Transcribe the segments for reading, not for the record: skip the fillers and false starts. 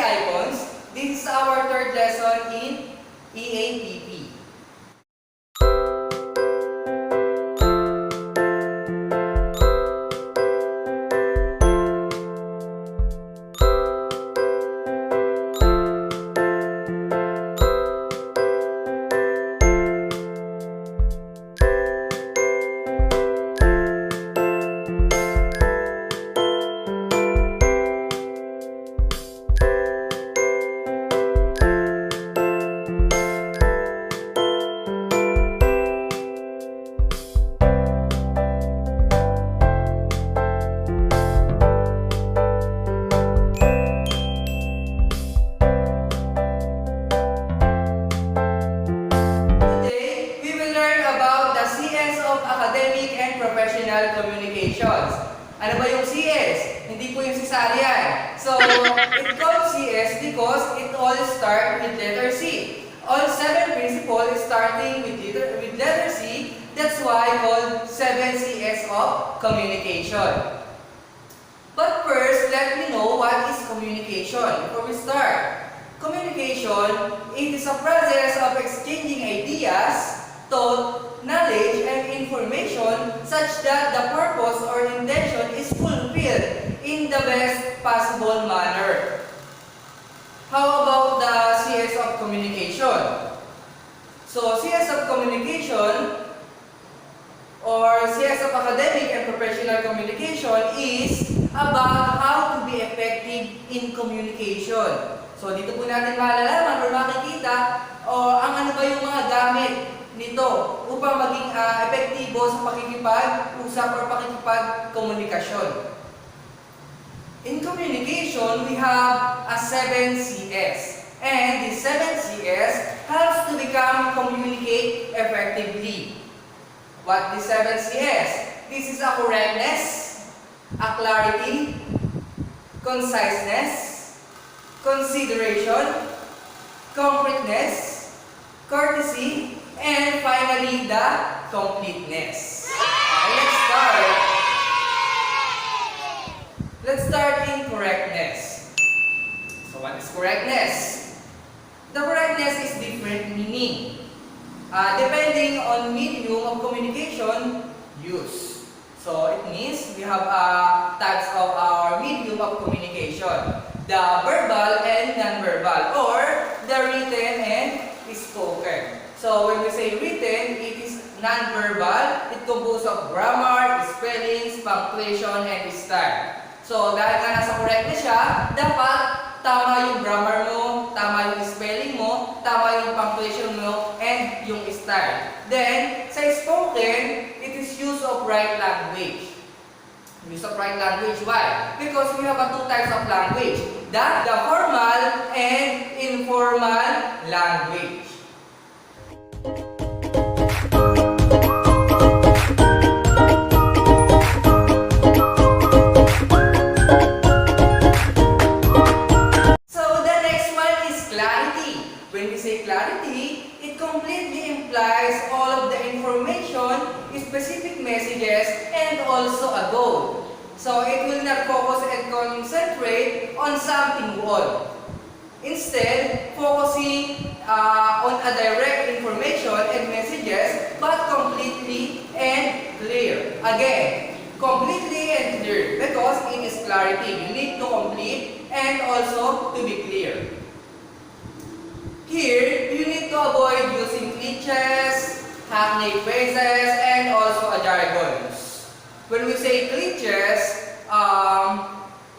icons, this is our third lesson in EAPP. Communications. Ano ba yung CS? Hindi po yung cesarean. So, it called CS because it all starts with letter C. All 7 principles starting with letter C. That's why called 7 CS of communication. But first, let me know what is communication before we start. Communication, it is a process of exchanging ideas, thought, knowledge, and information such that the purpose or intention is fulfilled in the best possible manner. How about the CS of communication? So, CS of communication or CS of academic and professional communication is about how to be effective in communication. So, dito po natin malalaman or makikita ang ano ba yung mga gamit nito upang maging epektibo sa pakikipag-usap or pakikipag-komunikasyon. In communication, we have a 7 CS. And the 7 CS helps to communicate effectively. What is 7 CS? This is a correctness, a clarity, conciseness, consideration, concreteness, courtesy, and finally the completeness. Let's start. Let's start in correctness. So what is correctness? The correctness is different meaning depending on medium of communication used. So it means we have types of our medium of communication. The verbal and non-verbal, or the written and spoken. So when we say written, it is non-verbal. It composed of grammar, spellings, punctuation, and style. So dahil nga nasa correctness siya, dapat tama yung grammar mo, tama yung spelling mo, tama yung punctuation mo, and yung style. Then, sa spoken, it is use of right language. Use of right language, why? Because we have two types of language. The formal and informal language. So the next one is clarity. When we say clarity, it completely implies all of the information, specific messages, and also a goal. So it will not focus and concentrate on something one. Instead, focusing on a direct information and messages, but completely and clear. Again, completely and clear, because it is clarity. You need to complete and also to be clear. Here, you need to avoid using cliches, hackneyed phrases, and also jargons. When we say cliches,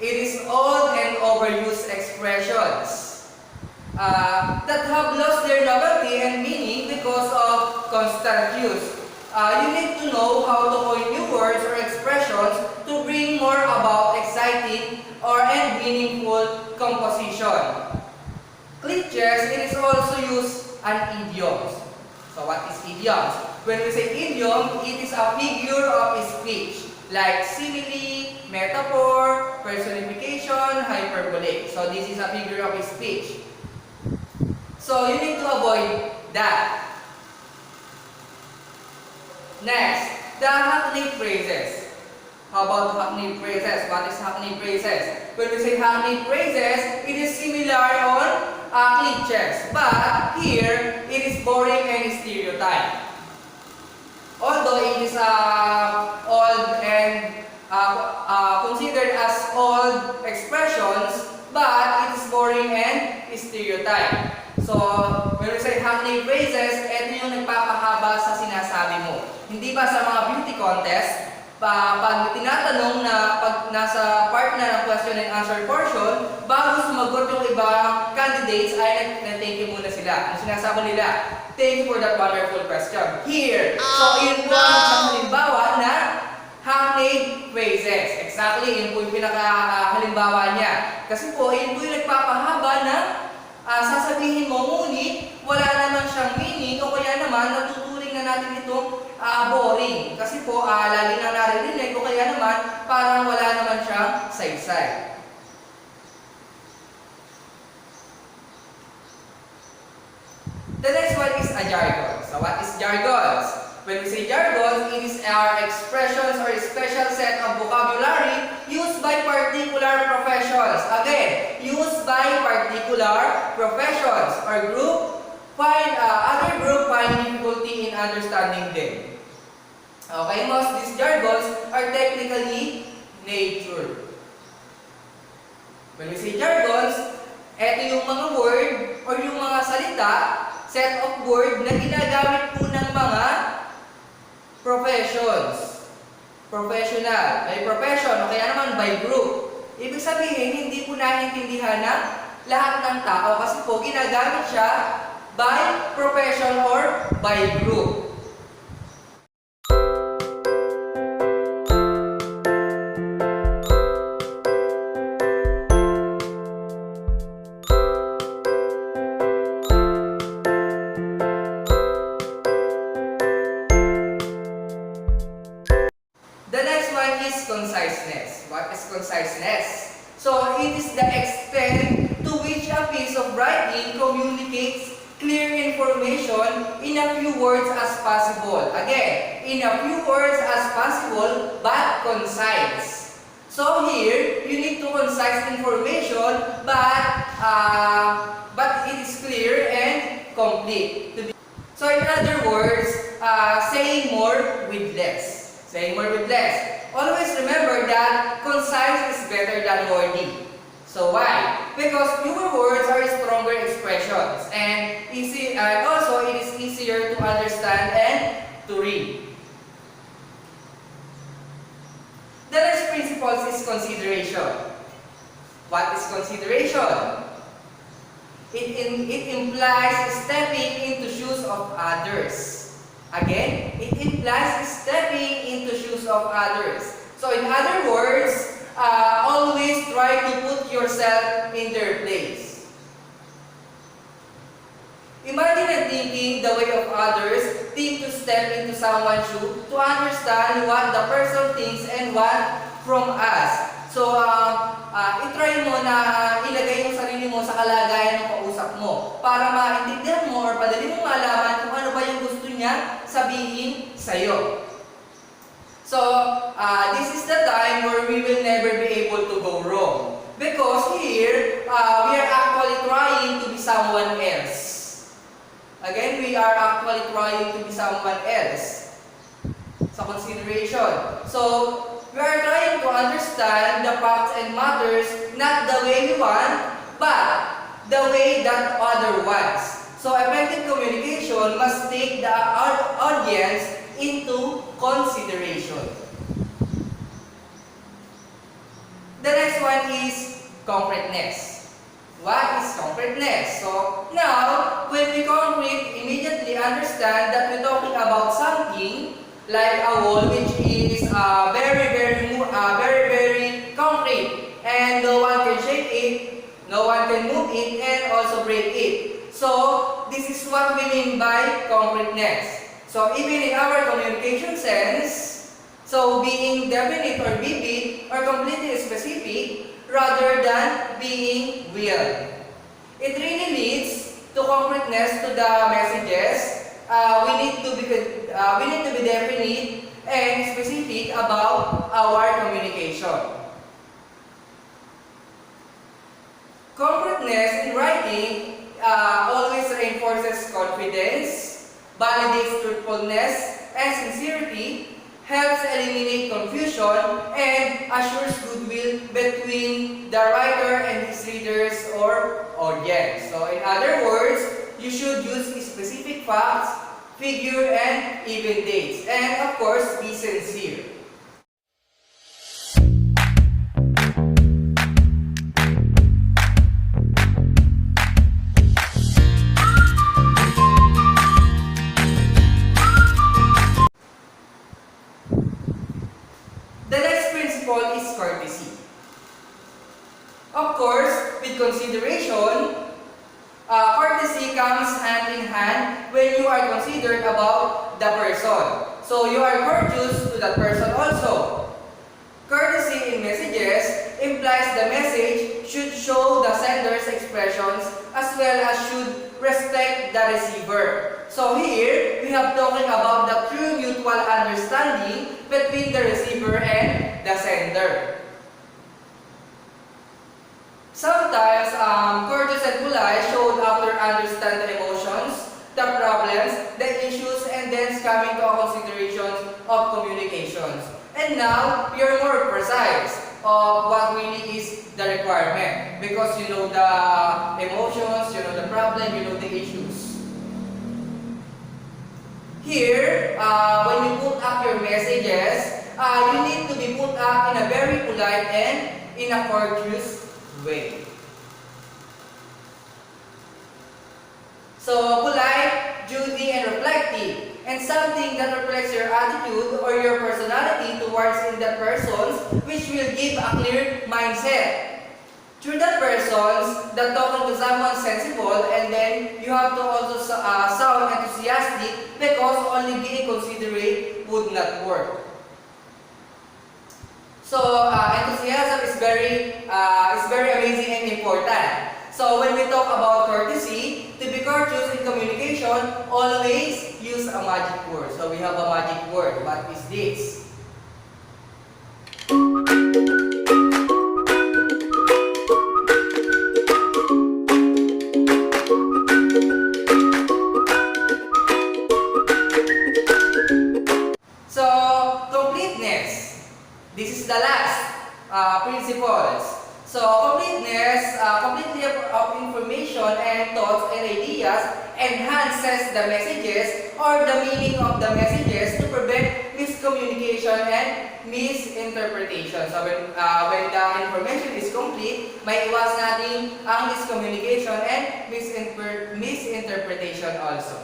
it is old and overused expressions that have lost their novelty and meaning because of constant use. You need to know how to coin new words or expressions to bring more about exciting and meaningful composition. Cliches, it is also used an idioms. So what is idioms? When we say idiom, it is a figure of speech like simile, metaphor, personification, hyperbole. So this is a figure of speech. So you need to avoid that. Next, the hackneyed phrases. How about hackneyed phrases? What is hackneyed phrases? When we say hackneyed phrases, it is is similar on cliches, but here it is boring and stereotype. Although it is old and considered as old expressions, but it is boring and stereotype. So, when we say hackneyed phrases, ito yung nagpapahaba sa sinasabi mo. Hindi ba sa mga beauty contest, pag tinatanong na pag nasa part na ng question and answer portion, bago sumagot yung ibang candidates ay nag-thank you muna sila. Ang sinasabi nila, thank you for that wonderful question. Here, so yun po ang isang halimbawa na hackneyed phrases. Exactly, yun po yung pinaka-halimbawa niya. Kasi po, yun po yung nagpapahaba na sasabihin mo, ngunit wala naman siyang meaning o kaya naman natuturing na natin itong boring. Kasi po, lagi na naririnig o kaya naman parang wala naman siyang saysay. The next one is a jargon. So what is jargons? When we say jargons, it is our expressions or special set of vocabulary used by particular professions. Again, used by particular professions or group other group find difficulty in understanding them. Okay, most of these jargons are technically nature. When we say jargons, ito yung mga word or yung mga salita, set of word na ginagamit po ng mga professions. Professional, by profession, o kaya naman by group. Ibig sabihin, hindi po naiintindihan ng lahat ng tao kasi po ginagamit siya by profession or by group. The next one is conciseness. What is conciseness? So, it is the extent to which a piece of writing communicates clear information in a few words as possible. Again, in a few words as possible, but concise. So here, you need to concise information, but it is clear and complete. So in other words, saying more with less. Saying more with less. Always remember that concise is better than wordy. So why? Because fewer words are stronger expressions and also it is easier to understand and to read. The next principle is consideration. What is consideration? It implies stepping into shoes of others. Again, it implies stepping into shoes of others. So in other words, always try to put yourself in their place. Imagine and thinking the way of others, think to step into someone's shoe to understand what the person thinks and what from us. So, itry mo na ilagay yung sarili mo sa kalagayan ng kausap mo para maintindihan mo or padali mo malaman kung ano ba yung gusto niya sabihin sa'yo. So, this is the time where we will never be able to go wrong. Because here, we are actually trying to be someone else. Again, we are actually trying to be someone else. Sa consideration. So, we are trying to understand the facts and matters not the way we want, but the way that other wants. So, effective communication must take the audience into consideration. The next one is concreteness. What is concreteness? So, now, when we concrete, immediately understand that we're talking about something like a wall which is very concrete and no one can shake it, no one can move it, and also break it. So, this is what we mean by concreteness. So, even in our communication sense, so being definite or vivid or completely specific rather than being real. It really leads to concreteness to the messages. We need to be definite and specific about our communication. Concreteness in writing always reinforces confidence, validates truthfulness and sincerity, helps eliminate confusion, and assures goodwill between the writer and his readers or audience. So in other words, you should use specific facts, figure, and even dates. And of course, be sincere. The next principle is courtesy. Of course, with consideration, courtesy comes hand in hand when you are considered about the person. So you are courteous to that person also. Courtesy in messages implies the message should show the sender's expressions as well as should respect the receiver. So here, we have talking about the true mutual understanding between the receiver and the sender. Sometimes, courteous and polite showed after understand the emotions, the problems, the issues, and then coming to a consideration of communications. And now, you're more precise of what really is the requirement because you know the emotions, you know the problem, you know the issues. Here, when you put up your messages, you need to be put up in a very polite and in a courteous way. So, polite, duty, and reflective, and something that reflects your attitude or your personality towards in that persons, which will give a clear mindset. Through that persons, that talking to someone sensible, and then you have to also sound enthusiastic because only being considerate would not work. So enthusiasm is very amazing and important. So when we talk about courtesy, to be courteous in communication, always use a magic word. So we have a magic word. What is this? So completeness. This is the last principles. So completeness, completely of information and thoughts and ideas enhances the messages or the meaning of the messages to prevent miscommunication and misinterpretation. So when the information is complete, may iwas natin ang miscommunication and misinterpretation also.